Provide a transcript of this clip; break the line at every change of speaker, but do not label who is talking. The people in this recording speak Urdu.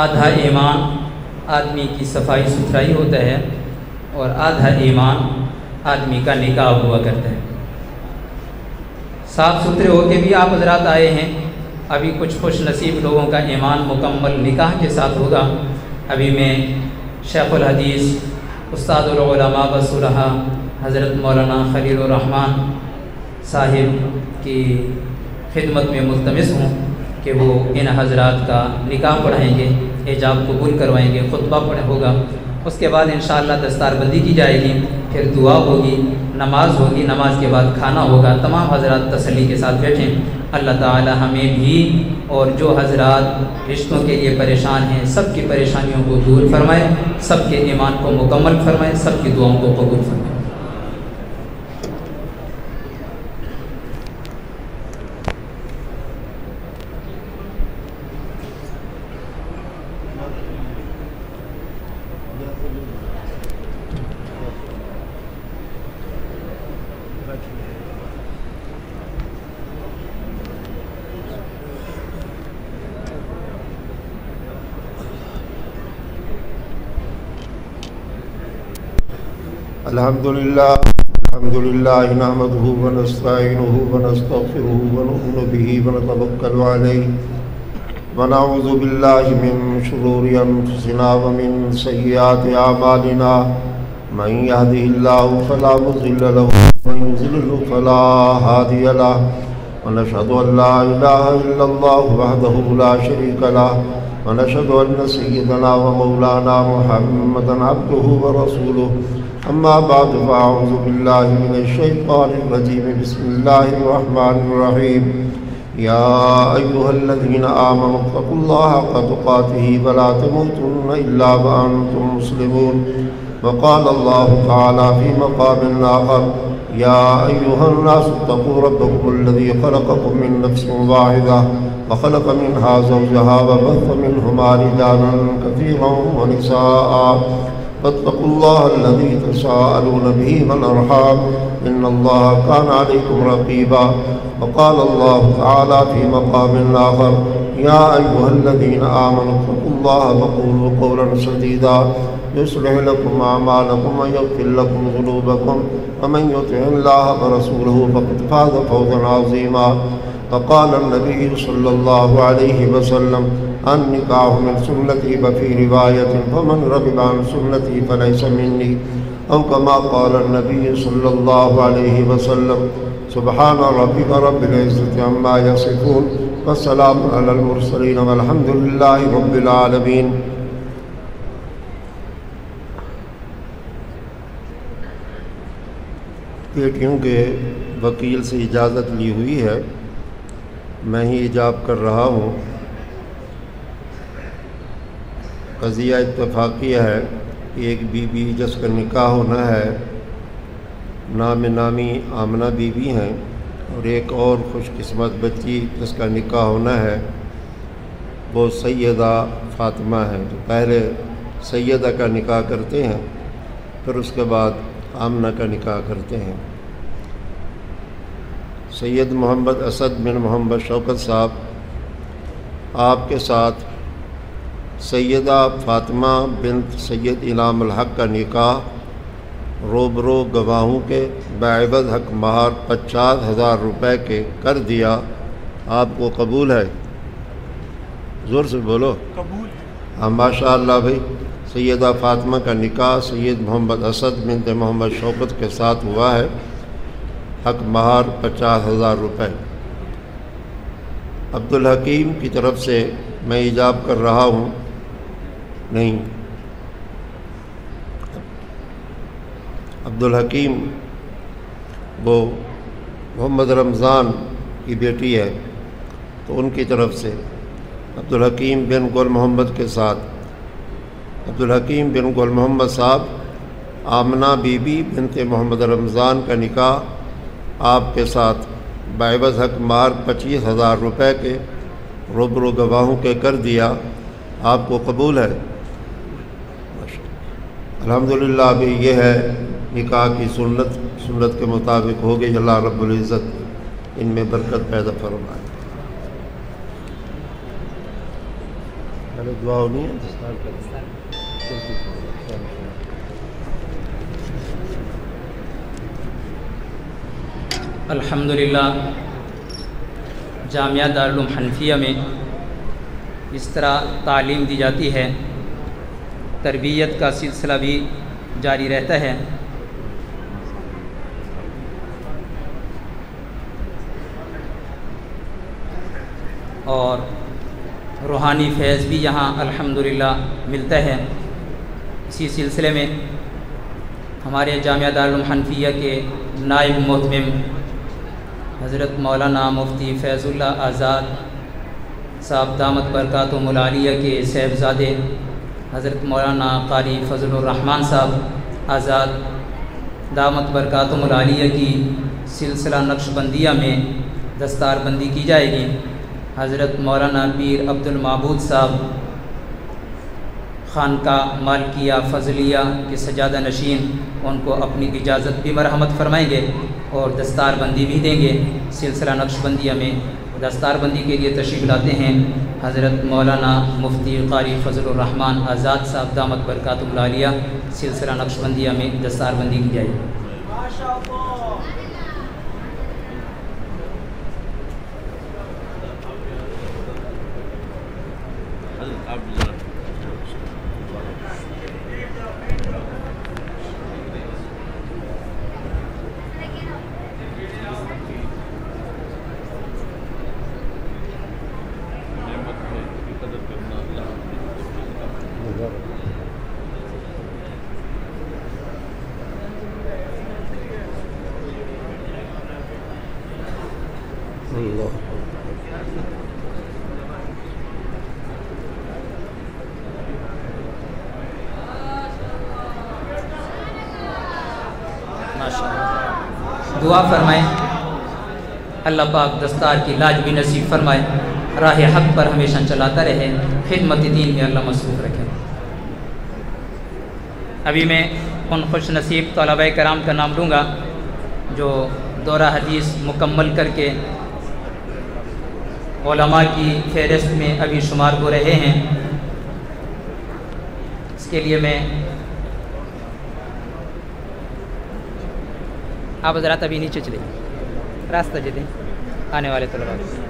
آدھا ایمان آدمی کی صفائی ستھرائی ہوتا ہے اور آدھا ایمان آدمی کا نکاح ہوا کرتا ہے۔ صاف ستھرے ہو کے بھی آپ حضرات آئے ہیں، ابھی کچھ خوش نصیب لوگوں کا ایمان مکمل نکاح کے ساتھ ہوگا۔ ابھی میں شیخ الحدیث استاد العلماء بصورہ حضرت مولانا خلیل الرحمن صاحب کی خدمت میں ملتمس ہوں کہ وہ ان حضرات کا نکاح پڑھائیں گے، حجاب قبول کروائیں گے، خطبہ ہوگا، اس کے بعد انشاءاللہ دستار بندی کی جائے گی، پھر دعا ہوگی، نماز ہوگی، نماز کے بعد کھانا ہوگا۔ تمام حضرات تسلی کے ساتھ بیٹھیں۔ اللہ تعالی ہمیں بھی اور جو حضرات رشتوں کے لیے پریشان ہیں سب کی پریشانیوں کو دور فرمائے، سب کے ایمان کو مکمل فرمائے، سب کی دعاؤں کو قبول فرمائے۔
الحمد لله نحمده ونستعينه ونستغفره ونؤمن به ونتوكل عليه ونعوذ بالله من شرور أنفسنا ومن سيئات أعمالنا من يهده الله فلا مضل له ومن يضلل فلا هادي له ونشهد أن لا إله إلا الله وحده لا شريك له ونشهد أن سيدنا ومولانا محمدا عبده ورسوله أما بعد فأعوذ بالله من الشيطان الرجيم بسم الله الرحمن الرحيم يا أيها الذين آمنوا اتقوا الله حق تقاته ولا تموتن إلا وأنتم مسلمون وقال الله تعالى في مقام آخر يا أيها الناس اتقوا ربكم الذي خلقكم من نفس واحدة وخلق منها زوجها وبث منهما رجالا كثيرا ونساء فاتقوا الله الذي تساءلون به والأرحام إن الله كان عليكم رقيبا وقال الله تعالى في مقام آخر يا أيها الذين آمنوا اتقوا الله وقولوا قولا سديدا يصلح لكم أعمالكم ويغفر لكم ذنوبكم ومن يطع الله ورسوله فقد فاز فوزا عظيما وقال النبي صلى الله عليه وسلم النکاح من سنتی وفی روایت فمن رغب عن سنتی فلیس منی او کما قال النبی صلی اللہ علیہ وسلم سبحان ربک رب العزت عما یصفون والسلام علی المرسلین والحمد للہ رب العالمین۔ بیٹیوں کے وکیل سے اجازت لی ہوئی ہے، میں ہی ایجاب کر رہا ہوں۔ قضیہ اتفاقیہ ہے کہ ایک بی بی جس کا نکاح ہونا ہے نام نامی آمنہ بی بی ہیں، اور ایک اور خوش قسمت بچی جس کا نکاح ہونا ہے وہ سیدہ فاطمہ ہے، جو پہلے سیدہ کا نکاح کرتے ہیں پھر اس کے بعد آمنہ کا نکاح کرتے ہیں۔ سید محمد اسد بن محمد شوکت صاحب آپ کے ساتھ سیدہ فاطمہ بنت سید انعام الحق کا نکاح روبرو گواہوں کے بعوض حق مہر 50,000 روپے کے کر دیا، آپ کو قبول ہے؟ زور سے بولو قبول۔ ہاں ماشاء اللہ بھائی، سیدہ فاطمہ کا نکاح سید محمد اسد بنت محمد شوکت کے ساتھ ہوا ہے، حق مہر 50,000 روپے۔ عبدالحکیم کی طرف سے میں ایجاب کر رہا ہوں، نہیں، عبدالحکیم وہ محمد رمضان کی بیٹی ہے تو ان کی طرف سے عبدالحکیم بن گل محمد کے ساتھ عبدالحکیم بن گل محمد صاحب آمنہ بی بی بنت محمد رمضان کا نکاح آپ کے ساتھ بعوض حق مہر 25,000 روپے کے روبرو گواہوں کے کر دیا، آپ کو قبول ہے؟ الحمدللہ ابھی یہ ہے نکاح کی سنت کے مطابق ہو گئی۔ اللہ رب العزت ان میں برکت پیدا فرمائے۔ پہلے دعا ہونی ہے.
الحمدللہ جامعہ دارالعلوم حنفیہ میں اس طرح تعلیم دی جاتی ہے، تربیت کا سلسلہ بھی جاری رہتا ہے. اور روحانی فیض بھی یہاں الحمدللہ ملتا ہے. اسی سلسلے میں ہمارے جامعہ دارالعلوم حنفیہ کے نائب محتمم حضرت مولانا مفتی فیض اللہ آزاد صاحب دامت برکاتہم العالیہ کے صاحبزادے حضرت مولانا قاری فضل الرحمن صاحب آزاد دامت برکاتہم العالیہ کی سلسلہ نقش بندیہ میں دستار بندی کی جائے گی. حضرت مولانا پیر عبد المعبود صاحب خانقاہ مالکیہ فضلیہ کے سجادہ نشین ان کو اپنی اجازت بھی مرحمت فرمائیں گے اور دستار بندی بھی دیں گے. سلسلہ نقش بندیہ میں دستار بندی کے لیے تشریف لاتے ہیں حضرت مولانا مفتی قاری فضل الرحمن آزاد صاحب دامت برکاتہم العالیہ. سلسلہ نقش بندیہ میں دستار بندی کی جائے گی. دعا فرمائیں اللہ پاک دستار کی لاج بھی نصیب فرمائے، راہ حق پر ہمیشہ چلاتا رہے، خدمت دین میں اللہ مصروف رکھے. ابھی میں ان خوش نصیب طلباء کرام کا نام لوں گا جو دورہ حدیث مکمل کر کے علماء کی فہرست میں ابھی شمار ہو رہے ہیں. اس کے لیے میں آپ حضرات ابھی نیچے چلے راستہ دے دیں آنے والے طلباء.